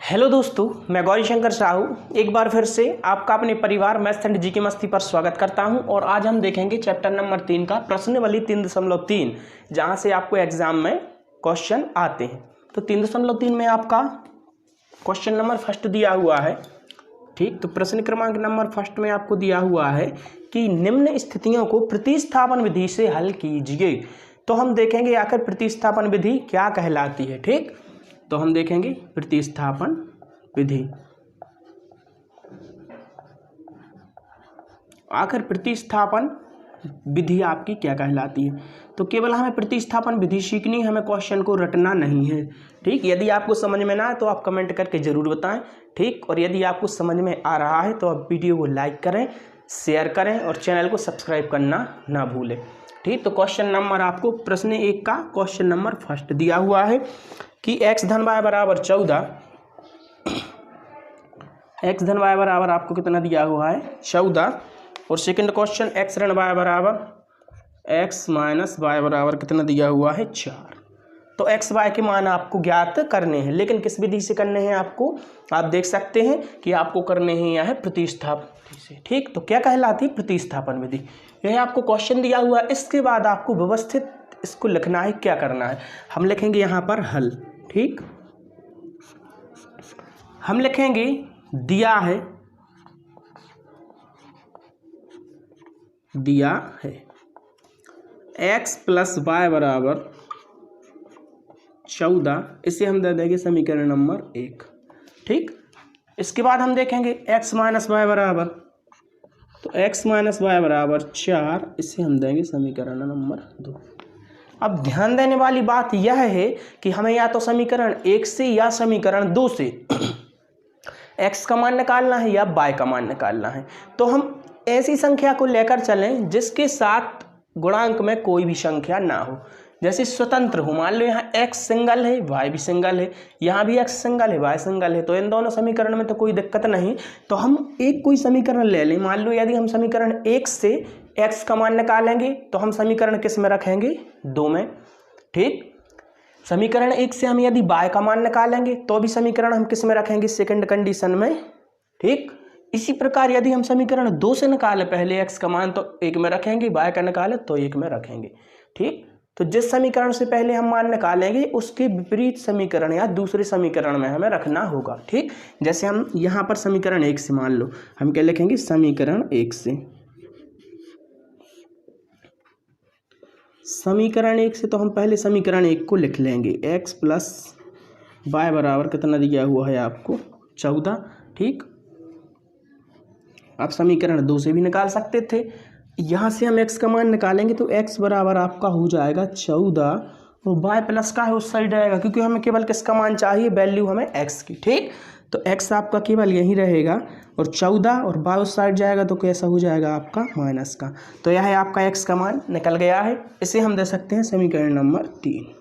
Hello दोस्तों, मैं गौरी शंकर साहू एक बार फिर से आपका अपने परिवार मैथ्स एंड जीके मस्ती पर स्वागत करता हूं। और आज हम देखेंगे चैप्टर नंबर 3 का प्रश्नावली 3.3, जहां से आपको एग्जाम में क्वेश्चन आते हैं। तो 3.3 में आपका क्वेश्चन नंबर फर्स्ट दिया हुआ है। ठीक, तो प्रश्न क्रमांक नंबर फर्स्ट में आपको दिया हुआ है कि निम्न स्थितियों को प्रतिस्थापन विधि से हल कीजिए। तो हम देखेंगे आखिर प्रतिस्थापन विधि क्या कहलाती है। ठीक, तो हम देखेंगे प्रतिस्थापन विधि। आखिर प्रतिस्थापन विधि आपकी क्या कहलाती है। तो केवल हमें प्रतिस्थापन विधि सीखनी है, हमें क्वेश्चन को रटना नहीं है। ठीक, यदि आपको समझ में ना आए तो आप कमेंट करके ज़रूर बताएं। ठीक, और यदि आपको समझ में आ रहा है तो आप वीडियो को लाइक करें, शेयर करें और चैनल को सब्सक्राइब करना ना भूलें। ठीक, तो क्वेश्चन नंबर आपको प्रश्न 1 का क्वेश्चन नंबर फर्स्ट दिया हुआ है कि x धन y बराबर 14, x धन y बराबर आपको कितना दिया हुआ है 14। और सेकंड क्वेश्चन x ऋण y बराबर x माइनस y बराबर कितना दिया हुआ है 4। तो x y के मान आपको ज्ञात करने हैं, लेकिन किस विधि से करने हैं आपको, आप देख सकते हैं कि आपको करने हैं यह है प्रतिस्थापन विधि से। ठीक, तो क्या कहलाती है प्रतिस्थापन विधि, यह आपको क्वेश्चन दिया हुआ है। इसके बाद आपको व्यवस्थित इसको लिखना है। क्या करना है, हम लिखेंगे यहाँ पर हल। ठीक, हम लिखेंगे दिया है x प्लस वाई बराबर 14, इसे हम दे देंगे समीकरण नंबर 1। ठीक, इसके बाद हम देखेंगे x माइनस वाई बराबर, तो x माइनस वाई बराबर 4, इसे हम देंगे समीकरण नंबर 2। अब ध्यान देने वाली बात यह है कि हमें या तो समीकरण 1 से या समीकरण 2 से x का मान निकालना है या y का मान निकालना है। तो हम ऐसी संख्या को लेकर चलें जिसके साथ गुणांक में कोई भी संख्या ना हो, जैसे स्वतंत्र हो। मान लो यहाँ x सिंगल है, y भी सिंगल है, यहाँ भी x सिंगल है, y सिंगल है, तो इन दोनों समीकरण में तो कोई दिक्कत नहीं। तो हम एक कोई समीकरण ले लें। मान लो यदि हम समीकरण 1 से x का मान निकालेंगे तो हम समीकरण किस में रखेंगे, 2 में। ठीक, समीकरण 1 से हम यदि y का मान निकालेंगे तो भी समीकरण हम किस में रखेंगे, सेकंड कंडीशन में। ठीक, इसी प्रकार यदि हम समीकरण 2 से निकाले पहले x का मान तो 1 में रखेंगे, y का निकाले तो 1 में रखेंगे। ठीक, तो जिस समीकरण से पहले हम मान निकालेंगे उसके विपरीत समीकरण या दूसरे समीकरण में हमें रखना होगा। ठीक, जैसे हम यहाँ पर समीकरण 1 से मान लो हम क्या लिखेंगे, समीकरण 1 से, समीकरण 1 से तो हम पहले समीकरण 1 को लिख लेंगे। x प्लस वाई बराबर कितना दिया हुआ है आपको 14। ठीक, आप समीकरण 2 से भी निकाल सकते थे। यहाँ से हम x का मान निकालेंगे तो x बराबर आपका हो जाएगा 14 और y प्लस का है उस साइड आएगा, क्योंकि हमें केवल किसका मान चाहिए, वैल्यू हमें x की। ठीक, तो x आपका केवल यही रहेगा और 14 और y उस साइड जाएगा तो कैसा हो जाएगा आपका माइनस का। तो यह है आपका x का मान निकल गया है, इसे हम दे सकते हैं समीकरण नंबर 3।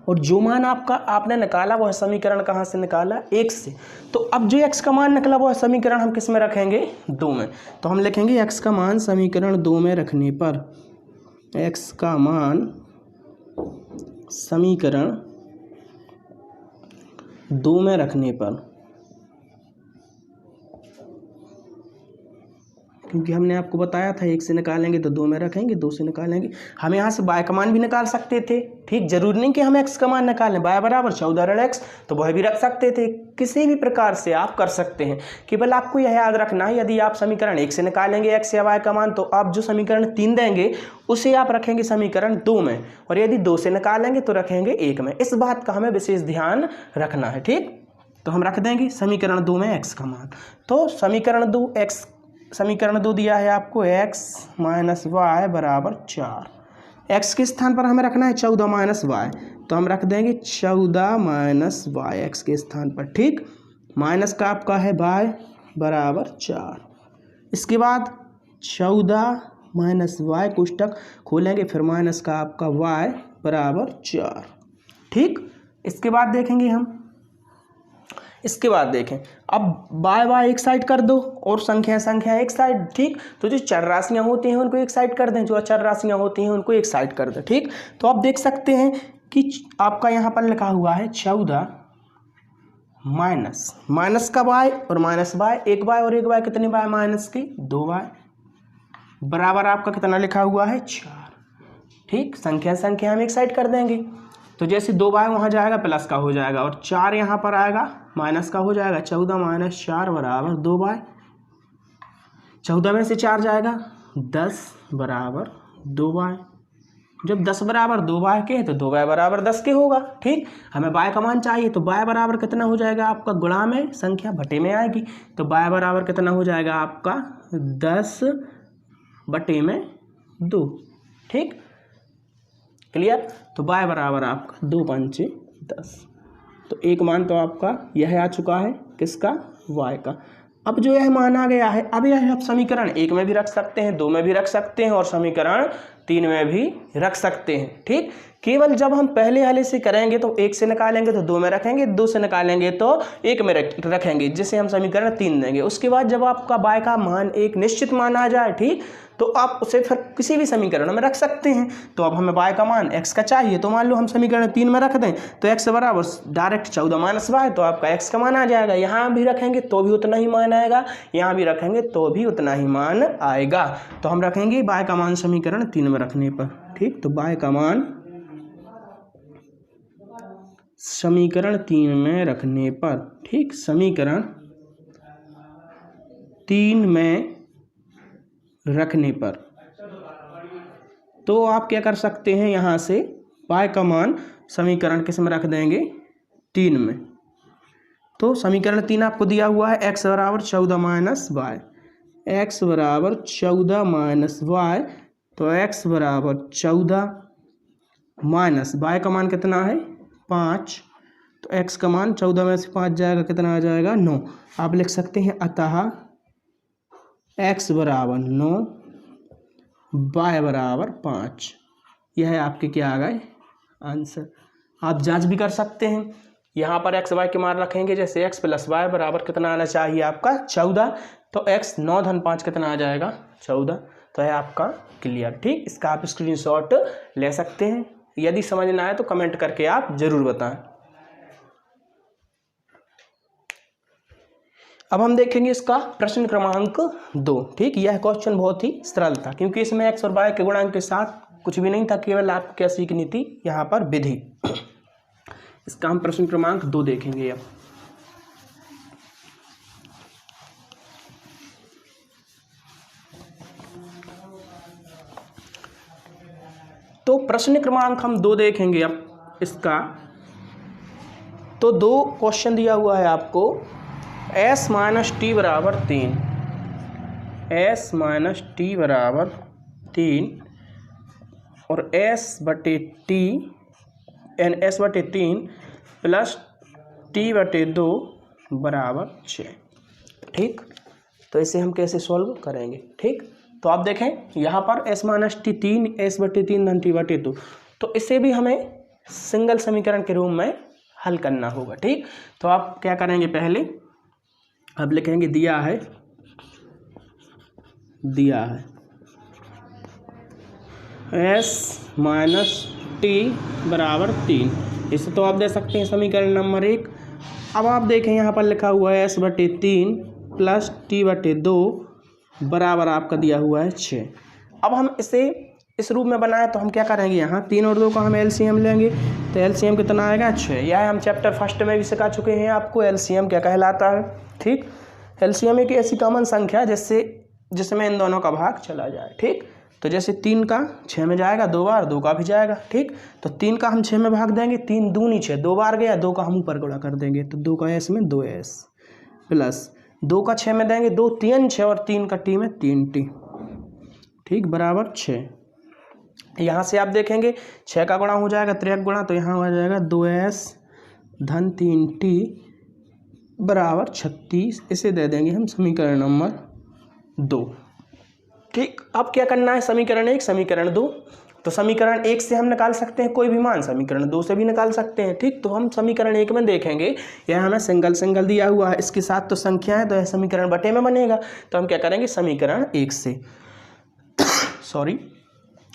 और जो मान आपका आपने निकाला वह समीकरण कहाँ से निकाला, 1 से। तो अब जो x का मान निकला वह समीकरण हम किस में रखेंगे, 2 में। तो हम लिखेंगे x का मान समीकरण 2 में रखने पर, x का मान समीकरण 2 में रखने पर, क्योंकि हमने आपको बताया था 1 से निकालेंगे तो 2 में रखेंगे, 2 से निकालेंगे। हम यहाँ से y का मान भी निकाल सकते थे। ठीक, जरूरी नहीं कि हम x का मान निकालें। y बराबर 14 ऋण x, तो वह भी रख सकते थे। किसी भी प्रकार से आप कर सकते हैं, केवल आपको यह याद रखना है यदि आप समीकरण 1 से निकालेंगे x या y का मान तो आप जो समीकरण 3 देंगे उसे आप रखेंगे समीकरण 2 में, और यदि 2 से निकालेंगे तो रखेंगे 1 में। इस बात का हमें विशेष ध्यान रखना है। ठीक, तो हम रख देंगे समीकरण 2 में x का मान। तो समीकरण 2 दिया है आपको x माइनस वाई बराबर 4। x के स्थान पर हमें रखना है 14 माइनस वाई, तो हम रख देंगे 14 माइनस वाई x के स्थान पर। ठीक, माइनस का आपका है y बराबर 4। इसके बाद 14 माइनस वाई कोष्टक खोलेंगे, फिर माइनस का आपका y बराबर 4। ठीक, इसके बाद देखेंगे हम, इसके बाद देखें अब y एक साइड कर दो और संख्या एक साइड। ठीक, तो जो चर राशियाँ होती हैं उनको एक साइड कर दें, जो अचर राशियाँ होती हैं उनको एक साइड कर दें। ठीक, तो आप देख सकते हैं कि आपका यहाँ पर लिखा हुआ है 14 माइनस का y और माइनस y, एक y और एक y कितने y माइनस की 2y, बराबर आपका कितना लिखा हुआ है 4। ठीक, संख्या हम एक साइड कर देंगे, तो जैसे 2y वहाँ जाएगा प्लस का हो जाएगा और 4 यहाँ पर आएगा माइनस का हो जाएगा। 14 माइनस 4 बराबर 2y, 14 में से 4 जाएगा 10 बराबर 2y। जब 10 बराबर 2y के है तो 2y बराबर 10 के होगा। ठीक, हमें y का मान चाहिए तो y बराबर कितना हो जाएगा आपका, गुणा में संख्या बटे में आएगी, तो y बराबर कितना हो जाएगा आपका 10 बटे में 2। ठीक, क्लियर। तो y बराबर आपका 2 पंचे 10। तो एक मान तो आपका यह आ चुका है, किसका, y का। अब जो यह मान आ गया है, अब यह आप समीकरण 1 में भी रख सकते हैं, 2 में भी रख सकते हैं और समीकरण 3 में भी रख सकते हैं। ठीक, केवल जब हम पहले वाले से करेंगे तो 1 से निकालेंगे तो 2 में रखेंगे, 2 से निकालेंगे तो 1 में रखेंगे, जिसे हम समीकरण 3 देंगे। उसके बाद जब आपका y का मान एक निश्चित मान आ जाए, ठीक, तो आप उसे फिर किसी भी समीकरण में रख सकते हैं। तो अब हमें y का मान x का चाहिए, तो मान लो हम समीकरण 3 में रख दें तो x बराबर डायरेक्ट 14 माइनस y, तो आपका x का मान आ जाएगा। यहाँ भी रखेंगे तो भी उतना ही मान आएगा, यहाँ भी रखेंगे तो भी उतना ही मान आएगा। तो हम रखेंगे y का मान समीकरण 3 में रखने पर। ठीक, तो y का मान समीकरण 3 में रखने पर, ठीक, समीकरण 3 में रखने पर तो आप क्या कर सकते हैं, यहाँ से y का मान समीकरण किस में रख देंगे, 3 में। तो समीकरण 3 आपको दिया हुआ है x बराबर 14 माइनस y, x बराबर 14 माइनस y, तो x बराबर 14 माइनस y का मान कितना है 5, तो x का मान 14 में से 5 जाएगा, कितना आ जाएगा 9। आप लिख सकते हैं अतः x बराबर 9, y बराबर 5। यह है आपके क्या आ गए आंसर। आप जांच भी कर सकते हैं, यहाँ पर x y के मान रखेंगे, जैसे x प्लस y बराबर कितना आना चाहिए आपका 14, तो x 9 धन 5 कितना आ जाएगा 14। तो है आपका क्लियर। ठीक, इसका आप स्क्रीनशॉट ले सकते हैं। यदि समझ ना आए तो कमेंट करके आप जरूर बताएं। अब हम देखेंगे इसका प्रश्न क्रमांक 2। ठीक, यह क्वेश्चन बहुत ही सरल था क्योंकि इसमें x और y के गुणांक के साथ कुछ भी नहीं था, केवल आपको क्या सीखनी थी यहाँ पर विधि। इसका हम प्रश्न क्रमांक 2 देखेंगे। अब तो प्रश्न क्रमांक हम 2 देखेंगे अब इसका। तो 2 क्वेश्चन दिया हुआ है आपको, s माइनस टी बराबर 3, s माइनस टी बराबर 3 और s बटे टी एन s बटे 3 प्लस t बटे 2 बराबर 6। ठीक, तो इसे हम कैसे सॉल्व करेंगे। ठीक, तो आप देखें यहाँ पर s माइनस टी 3, s बटे 3 धन t बटे 2, तो इसे भी हमें सिंगल समीकरण के रूप में हल करना होगा। ठीक, तो आप क्या करेंगे, पहले अब लिखेंगे दिया है s माइनस टी बराबर 3, इसे तो आप दे सकते हैं समीकरण नंबर 1। अब आप देखें यहाँ पर लिखा हुआ है s बटे 3 प्लस टी बटे 2 बराबर आपका दिया हुआ है 6। अब हम इसे इस रूप में बनाए तो हम क्या करेंगे, यहाँ 3 और 2 का हम एलसीएम लेंगे, तो एलसीएम कितना आएगा 6। यह हम चैप्टर फर्स्ट में भी सिखा चुके हैं आपको एलसीएम क्या कहलाता है। ठीक, एलसीएम एक ऐसी कॉमन संख्या जिसमें इन दोनों का भाग चला जाए। ठीक, तो जैसे 3 का 6 में जाएगा 2 बार, 2 का भी जाएगा। ठीक, तो 3 का हम 6 में भाग देंगे, 3 दूनी 6, 2 बार गया, 2 का हम ऊपर गुणा कर देंगे, तो 2 का एस में 2s प्लस 2 का 6 में देंगे 2 3 6 और 3 का टी में 3t। ठीक, बराबर 6। यहाँ से आप देखेंगे 6 का गुणा हो जाएगा 3 गुणा, तो यहाँ हो जाएगा 2s धन 3t बराबर 36। इसे दे देंगे हम समीकरण नंबर 2। ठीक, अब क्या करना है, समीकरण 1 समीकरण 2। तो समीकरण 1 से हम निकाल सकते हैं कोई भी मान, समीकरण 2 से भी निकाल सकते हैं। ठीक, तो हम समीकरण 1 में देखेंगे, यह हमें सिंगल दिया हुआ है, इसके साथ तो संख्या है, तो यह समीकरण बटे में बनेगा। तो हम क्या करेंगे, समीकरण 1 से सॉरी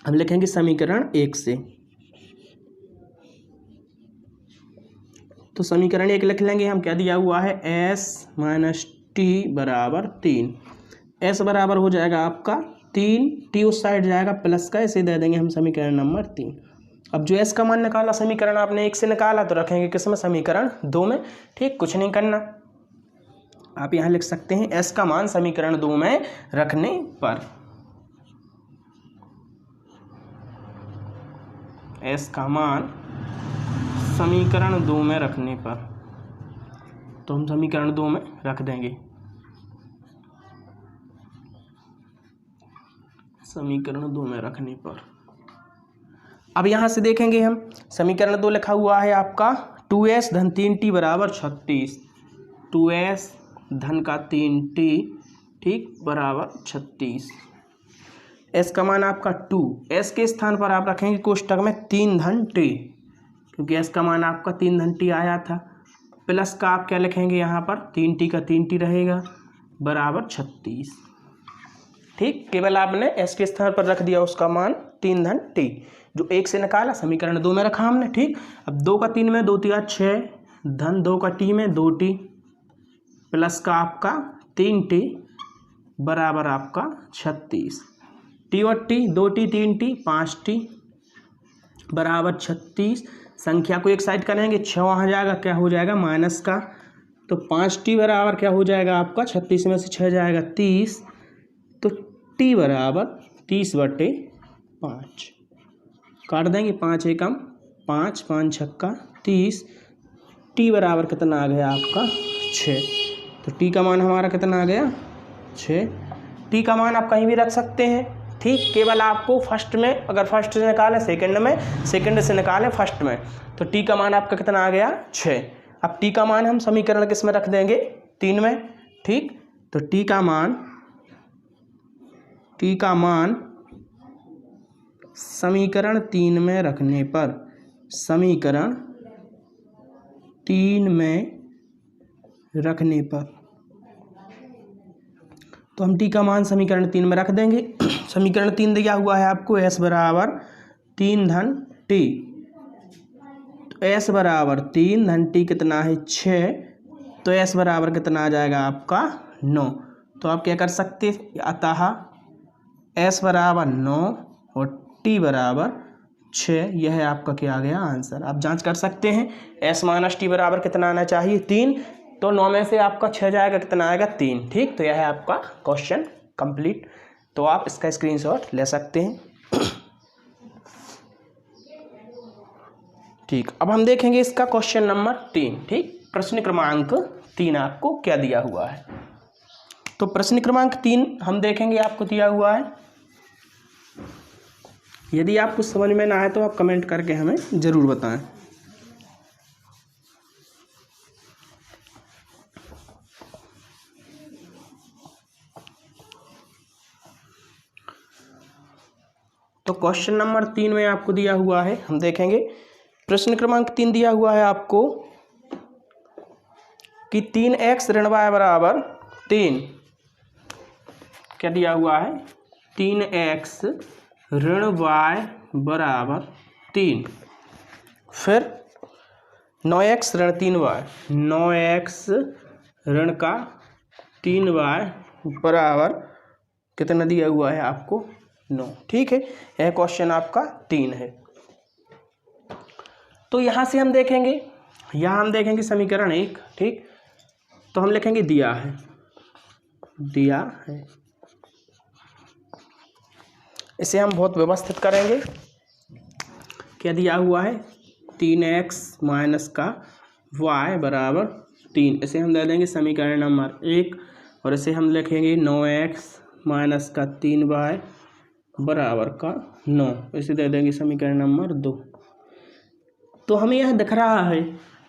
हम लिखेंगे समीकरण 1 से तो समीकरण 1 लिख लेंगे हम। क्या दिया हुआ है, s माइनस टी बराबर 3। s बराबर हो जाएगा आपका 3, t उस साइड जाएगा प्लस का, इसे दे देंगे हम समीकरण नंबर 3। अब जो s का मान निकाला, समीकरण आपने 1 से निकाला, तो रखेंगे किस में, समीकरण 2 में। ठीक, कुछ नहीं करना, आप यहाँ लिख सकते हैं s का मान समीकरण 2 में रखने पर, s का मान समीकरण 2 में रखने पर, तो हम समीकरण 2 में रख देंगे, समीकरण 2 में रखने पर। अब यहाँ से देखेंगे हम, समीकरण 2 लिखा हुआ है आपका 2s धन 3t बराबर 36, 2s धन का 3t, ठीक, बराबर 36। s का मान आपका 2, s के स्थान पर आप रखेंगे कोष्टक में 3 धन t, क्योंकि s का मान आपका 3 धन t आया था, प्लस का आप क्या लिखेंगे यहाँ पर, 3t का 3t रहेगा, बराबर 36। ठीक, केवल आपने s के स्थान पर रख दिया उसका मान 3 धन t, जो 1 से निकाला समीकरण 2 में रखा हमने। ठीक, अब 2 का 3 में 2 तिया 6, धन 2 का t में 2t, प्लस का आपका 3t, बराबर आपका 36। t और t, 2t 3t 5t, बराबर 36। संख्या को एक साइड करेंगे, 6 वहाँ जाएगा, क्या हो जाएगा, माइनस का, तो 5t बराबर क्या हो जाएगा आपका, 36 में से 6 जाएगा 30, तो t बराबर 30/5 काट देंगे, 5 एकम 5, 5 छक्का 30, t बराबर कितना आ गया आपका 6। तो t का मान हमारा कितना आ गया 6। t का मान आप कहीं भी रख सकते हैं। ठीक, केवल आपको फर्स्ट में, अगर फर्स्ट से निकालें सेकंड में, सेकंड से निकालें फर्स्ट में, तो t का मान आपका कितना आ गया 6। अब t का मान हम समीकरण किस में रख देंगे, 3 में। ठीक, तो t का मान समीकरण 3 में रखने पर, समीकरण 3 में रखने पर, तो हम t का मान समीकरण 3 में रख देंगे। समीकरण 3 दिया हुआ है आपको, s बराबर 3 धन t, तो s बराबर 3 धन t कितना है 6, तो s बराबर कितना आ जाएगा आपका 9। तो आप क्या कर सकते, अतः s बराबर 9 और t बराबर 6, यह है आपका क्या आ गया आंसर। आप जांच कर सकते हैं, s माइनस टी बराबर कितना आना चाहिए 3, तो 9 में से आपका 6 जाएगा, कितना आएगा 3। ठीक, तो यह है आपका क्वेश्चन कंप्लीट, तो आप इसका स्क्रीनशॉट ले सकते हैं। ठीक, अब हम देखेंगे इसका क्वेश्चन नंबर 3। ठीक, प्रश्न क्रमांक 3 आपको क्या दिया हुआ है, तो प्रश्न क्रमांक 3 हम देखेंगे आपको दिया हुआ है। यदि आपको समझ में ना आए तो आप कमेंट करके हमें ज़रूर बताएं। तो क्वेश्चन नंबर 3 में आपको दिया हुआ है, हम देखेंगे प्रश्न क्रमांक 3 दिया हुआ है आपको कि 3x ऋण y बराबर 3, क्या दिया हुआ है, 3x ऋण y बराबर 3, फिर 9x ऋण 3y, 9x ऋण का 3y बराबर कितना दिया हुआ है आपको 9। ठीक है, यह क्वेश्चन आपका 3 है। तो यहाँ से हम देखेंगे, यहाँ हम देखेंगे समीकरण 1। ठीक, तो हम लिखेंगे दिया है, दिया है, इसे हम बहुत व्यवस्थित करेंगे। क्या दिया हुआ है, 3x माइनस का y बराबर 3, इसे हम दे देंगे समीकरण नंबर 1, और इसे हम लिखेंगे 9x माइनस का 3y बराबर का 9, इसे दे देंगे समीकरण नंबर 2। तो हमें यह दिख रहा है,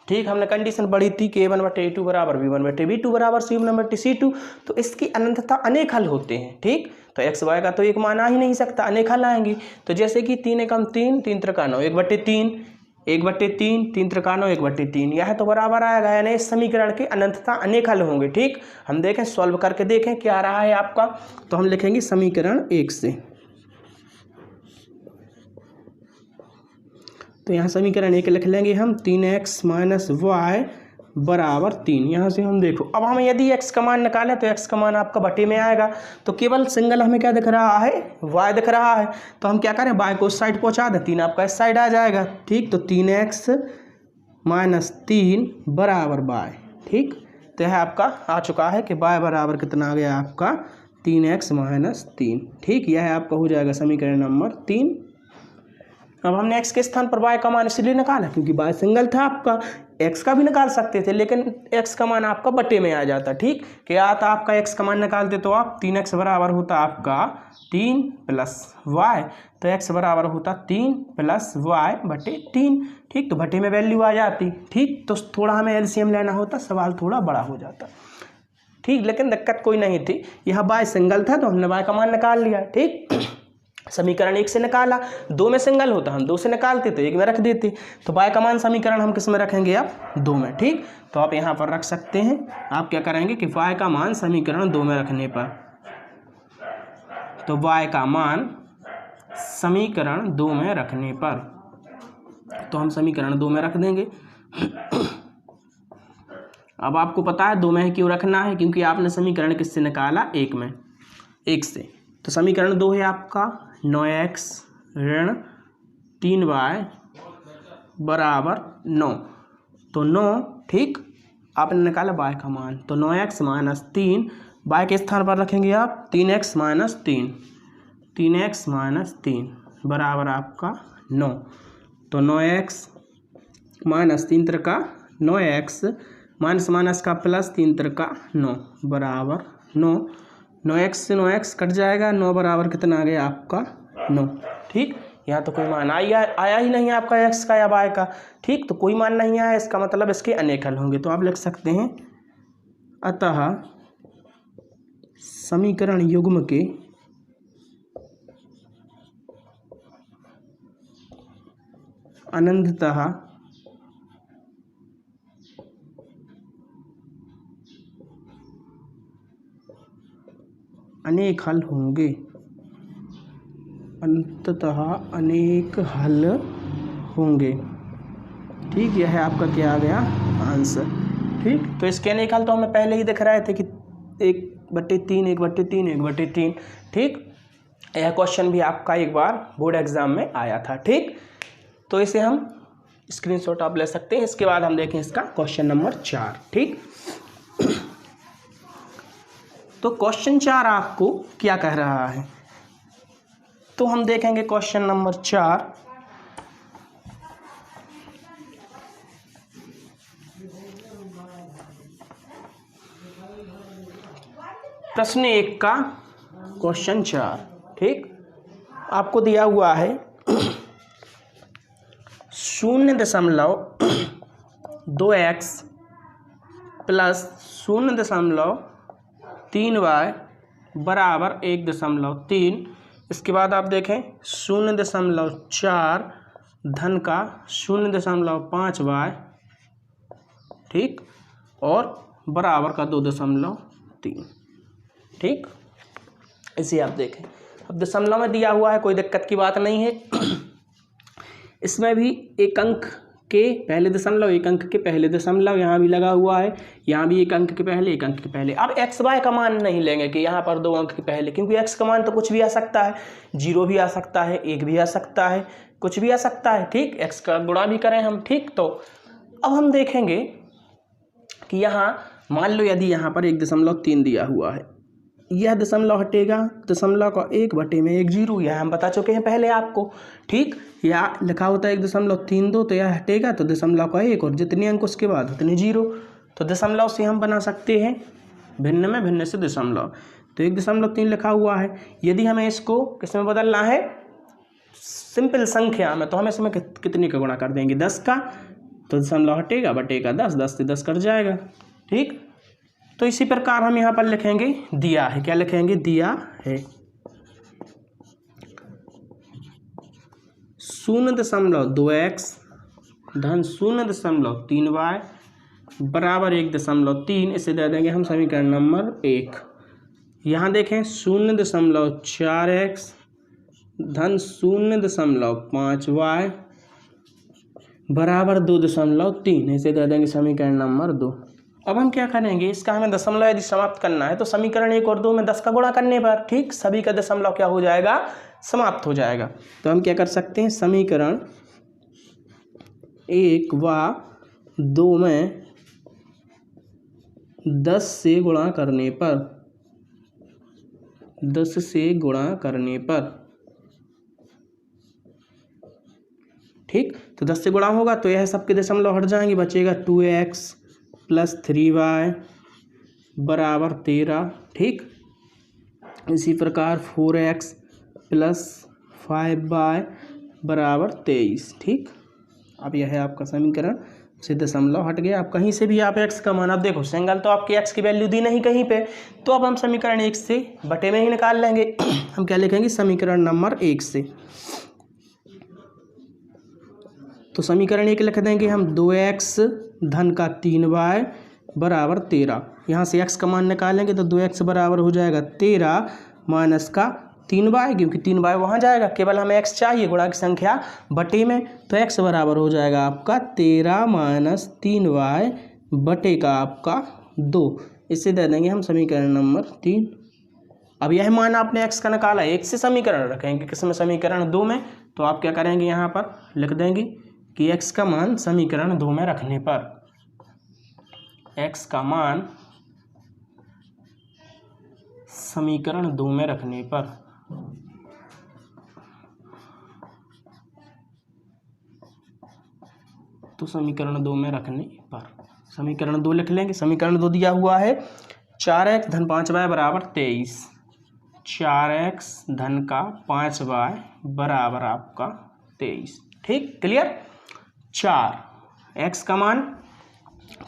ठीक, हमने कंडीशन पढ़ी थी कि a1/a2 बराबर b1/b2 बराबर c1/c2, तो इसकी अनंतता अनेक हल होते हैं। ठीक, तो x y का तो एक मान आ ही नहीं सकता, अनेक हल आएंगे। तो जैसे कि 3 एकम 3, 3 त्रिका 9, 1/3, 1/3, 3 त्रिका 9, 1/3, यह तो बराबर आएगा, यानी इस समीकरण के अनंतता अनेक हल होंगे। ठीक, हम देखें, सॉल्व करके देखें क्या आ रहा है आपका। तो हम लिखेंगे समीकरण 1 से, तो यहाँ समीकरण 1 लिख लेंगे हम 3x माइनस वाई बराबर 3। यहाँ से हम देखो, अब हमें यदि x का मान निकालें तो x का मान आपका बटे में आएगा, तो केवल सिंगल हमें क्या दिख रहा है, y दिख रहा है। तो हम क्या करें, y को उस साइड पहुँचा दें, 3 आपका इस साइड आ जाएगा। ठीक, तो 3x माइनस 3 बराबर y। ठीक, तो यह आपका आ चुका है कि y बराबर कितना आ गया आपका 3x माइनस 3। ठीक, यह आपका हो जाएगा समीकरण नंबर 3। अब हमने x के स्थान पर y का मान इसलिए निकाला क्योंकि y सिंगल था आपका, x का भी निकाल सकते थे लेकिन x का मान आपका बटे में आ जाता। ठीक, क्या आता आपका x का मान निकालते तो आप 3x बराबर होता आपका 3 प्लस y, तो x बराबर होता 3 प्लस y बटे 3। ठीक, तो बटे में वैल्यू आ जाती। ठीक, तो थोड़ा हमें एलसीएम लेना होता, सवाल थोड़ा बड़ा हो जाता। ठीक, लेकिन दिक्कत कोई नहीं थी, यहाँ y सिंगल था तो हमने y का मान निकाल लिया। ठीक, समीकरण 1 से निकाला, 2 में सिंगल होता हम 2 से निकालते तो 1 में रख देते, तो y का मान समीकरण हम किस में रखेंगे अब 2 में। ठीक, तो आप यहाँ पर रख सकते हैं, आप क्या करेंगे कि y का मान समीकरण 2 में रखने पर, तो y का मान समीकरण 2 में रखने पर, तो हम समीकरण 2 में रख देंगे। अब आपको पता है 2 में क्यों रखना है, क्योंकि आपने समीकरण किससे निकाला 1 में, 1 से। तो समीकरण 2 है आपका 9x ऋण 3y बराबर 9, तो 9। ठीक, आपने निकाला y का मान, तो 9x माइनस 3 y के स्थान पर रखेंगे आप 3x माइनस 3, 3x माइनस 3 बराबर आपका 9, तो 9x minus 3 Trika 9x minus minus का प्लस 3 त्रिका 9 बराबर 9, 9x से 9x कट जाएगा, 9 बराबर कितना आ गया आपका 9। ठीक, यहाँ तो कोई मान आया ही नहीं आपका x का या y का। ठीक, तो कोई मान नहीं आया, इसका मतलब इसके अनेक हल होंगे, तो आप लिख सकते हैं अतः समीकरण युग्म के अनंततः अनेक हल होंगे, अंततः अनेक हल होंगे। ठीक, यह है आपका क्या आ गया आंसर। ठीक, तो इसके अनेक हल तो हमें पहले ही दिख रहे थे कि 1/3 1/3 1/3। ठीक, यह क्वेश्चन भी आपका एक बार बोर्ड एग्जाम में आया था। ठीक, तो इसे हम स्क्रीनशॉट आप ले सकते हैं। इसके बाद हम देखें इसका क्वेश्चन नंबर 4। ठीक, तो क्वेश्चन 4 आपको क्या कह रहा है, तो हम देखेंगे क्वेश्चन नंबर 4। प्रश्न 1 का क्वेश्चन 4। ठीक, आपको दिया हुआ है 0.2x प्लस 0.3y बराबर 1.3। इसके बाद आप देखें 0.4 धन का 0.5y। ठीक, और बराबर का 2.3। ठीक, इसे आप देखें, अब दशमलव में दिया हुआ है, कोई दिक्कत की बात नहीं है। इसमें भी एक अंक के पहले दशमलव, एक अंक के पहले दशमलव, यहाँ भी लगा हुआ है, यहाँ भी एक अंक के पहले, एक अंक के पहले। अब एक्स वाई का मान नहीं लेंगे कि यहाँ पर 2 अंक के पहले, क्योंकि एक्स का मान तो कुछ भी आ सकता है, 0 भी आ सकता है, 1 भी आ सकता है, कुछ भी आ सकता है। ठीक, एक्स का गुणा भी करें हम। ठीक, तो अब हम देखेंगे कि यहाँ मान लो यदि यहाँ पर 1.3 दिया हुआ है, यह दशमलव हटेगा, दशमलव का 1/1 0, यह हम बता चुके हैं पहले आपको। ठीक, या लिखा होता है 1.32, तो यह हटेगा, तो दशमलव का 1 और जितने अंक उसके बाद उतने 0, तो दशमलव से हम बना सकते हैं भिन्न में भिन्न से दशमलव, तो 1.3 लिखा हुआ है। यदि हमें इसको किस में बदलना है, सिंपल संख्या में, तो हम इसमें कितने का गुणा कर देंगे, 10 का, तो दशमलव हटेगा, बटेगा 10, 10 से 10 कट जाएगा। ठीक, तो इसी प्रकार हम यहाँ पर लिखेंगे दिया है, क्या लिखेंगे, दिया है 0.2x धन 0.3y बराबर 1.3। इसे दे देंगे हम समीकरण नंबर 1। यहाँ देखें 0.4x धन 0.5y बराबर 2.3, इसे दे देंगे समीकरण नंबर 2। अब हम क्या करेंगे, इसका हमें दशमलव यदि समाप्त करना है तो समीकरण 1 और 2 में 10 का गुणा करने पर ठीक सभी का दशमलव क्या हो जाएगा, समाप्त हो जाएगा। तो हम क्या कर सकते हैं, समीकरण 1 व 2 में 10 से गुणा करने पर, 10 से गुणा करने पर ठीक, तो 10 से गुणा होगा तो यह सबके दशमलव हट जाएंगे, बचेगा 2x + 3y बराबर 13 ठीक। इसी प्रकार 4x + 5y बराबर 23 ठीक। अब यह है आपका समीकरण से दशमलव हट गया। अब कहीं से भी आप x का मान, अब देखो सिंगल तो आपकी x की वैल्यू दी नहीं कहीं पे, तो अब हम समीकरण 1 से बटे में ही निकाल लेंगे। हम क्या लिखेंगे, समीकरण नंबर 1 से, तो समीकरण 1 लिख देंगे हम 2x धन का 3y बराबर 13। यहाँ से x का मान निकालेंगे तो 2x बराबर हो जाएगा 13 माइनस का 3y, क्योंकि 3y वहाँ जाएगा, केवल हमें x चाहिए गुणा की संख्या बटे में, तो x बराबर हो जाएगा आपका 13 माइनस 3y बटे का आपका 2। इसे दे देंगे हम समीकरण नंबर 3। अब यह मान आपने x का निकाला, 1 से समीकरण रखेंगे किसमें, समीकरण 2 में, तो आप क्या करेंगे, यहाँ पर लिख देंगे कि x का मान समीकरण 2 में रखने पर, x का मान समीकरण 2 में रखने पर, तो समीकरण 2 में रखने पर समीकरण 2 लिख लेंगे। समीकरण 2 दिया हुआ है 4x धन 5y बराबर 23, 4x धन का 5y बराबर आपका 23 ठीक, क्लियर। 4x का मान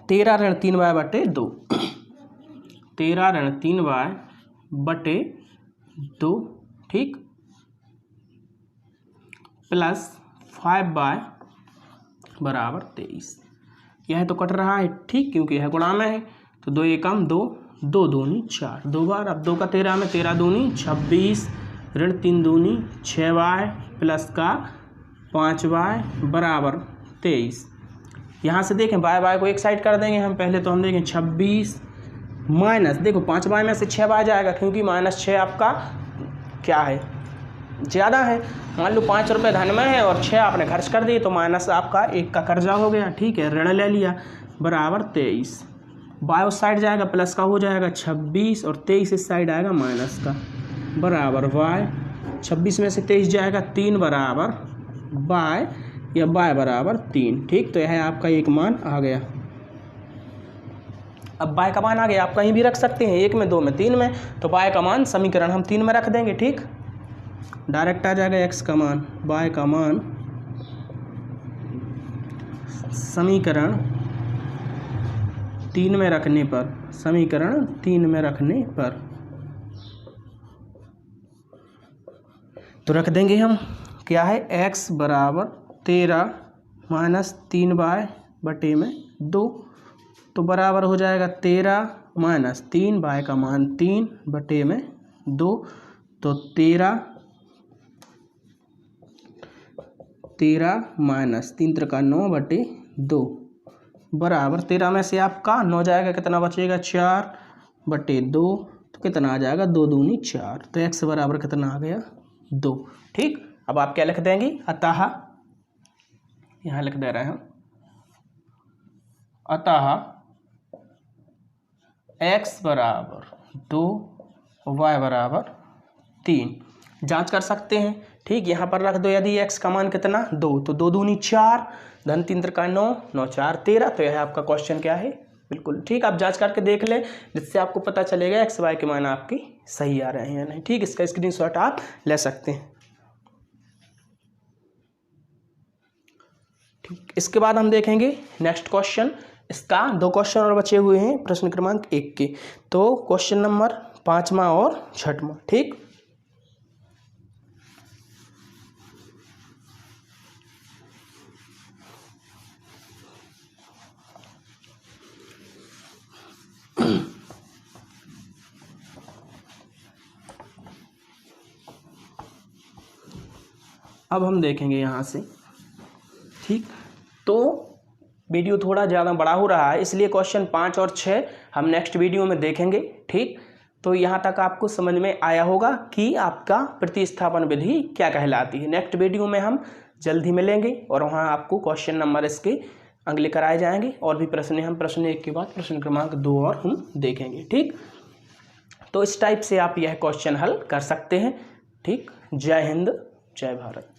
13 ऋण 3y बटे 2, 13 ऋण 3y बटे 2 ठीक, प्लस 5y बराबर 23। यह तो कट रहा है ठीक, क्योंकि यह गुणा में है, तो 2 एकम 2, 2 दूनी 4, 2 बार। अब 2 का 13 में 13 दूनी 26 ऋण 3 दूनी 6y प्लस का 5y बराबर 23। यहाँ से देखें y को एक साइड कर देंगे हम, पहले तो हम देखें 26 माइनस, देखो 5y में से 6y जाएगा, क्योंकि -6 आपका क्या है, ज़्यादा है। मान लो 5 रुपये धन में है और 6 आपने खर्च कर दिए, तो माइनस आपका 1 का कर्जा हो गया ठीक है, ऋण ले लिया बराबर 23। y उस साइड जाएगा, प्लस का हो जाएगा 26 और 23 इस साइड आएगा माइनस का बराबर y। 26 में से 23 जाएगा 3 बराबर y, या y बराबर 3 ठीक। तो यह आपका एक मान आ गया। अब y का मान आ गया, आप कहीं भी रख सकते हैं, 1 में 2 में 3 में, तो y का मान समीकरण हम 3 में रख देंगे ठीक, डायरेक्ट आ जाएगा x का मान, y का मान समीकरण 3 में रखने पर, समीकरण 3 में रखने पर तो रख देंगे हम, क्या है, x बराबर 13 माइनस 3y बटे में 2, तो बराबर हो जाएगा 13 माइनस 3, y का मान 3 बटे में 2, तो 13 माइनस 3 त्रिका 9 बटे 2 बराबर 13 में से आपका 9 जाएगा, कितना बचेगा 4 बटे 2, तो कितना आ जाएगा 2 दूनी 4, तो x बराबर कितना आ गया 2 ठीक। अब आप क्या लिख देंगे, अतः, यहाँ लिख दे रहे हैं, अतः x बराबर 2 y बराबर 3। जांच कर सकते हैं ठीक, यहाँ पर रख दो, यदि x का मान कितना 2, तो 2 दूनी 4 धन 3 त्रिका 9, 9 4 13, तो यह आपका क्वेश्चन क्या है, बिल्कुल ठीक। आप जांच करके देख लें, जिससे आपको पता चलेगा x y के मान आपके सही आ रहे हैं या नहीं ठीक। इसका स्क्रीनशॉट आप ले सकते हैं ठीक। इसके बाद हम देखेंगे नेक्स्ट क्वेश्चन, इसका 2 क्वेश्चन और बचे हुए हैं प्रश्न क्रमांक 1 के, तो क्वेश्चन नंबर 5वां और 6वां ठीक। अब हम देखेंगे यहाँ से ठीक, तो वीडियो थोड़ा ज़्यादा बड़ा हो रहा है, इसलिए क्वेश्चन 5 और 6 हम नेक्स्ट वीडियो में देखेंगे। ठीक, तो यहाँ तक आपको समझ में आया होगा कि आपका प्रतिस्थापन विधि क्या कहलाती है। नेक्स्ट वीडियो में हम जल्द ही मिलेंगे और वहाँ आपको क्वेश्चन नंबर इसके अगले कराए जाएंगे और भी प्रश्न हम प्रश्न 1 के बाद प्रश्न क्रमांक 2 और हम देखेंगे। ठीक, तो इस टाइप से आप यह क्वेश्चन हल कर सकते हैं। ठीक, जय हिंद, जय भारत।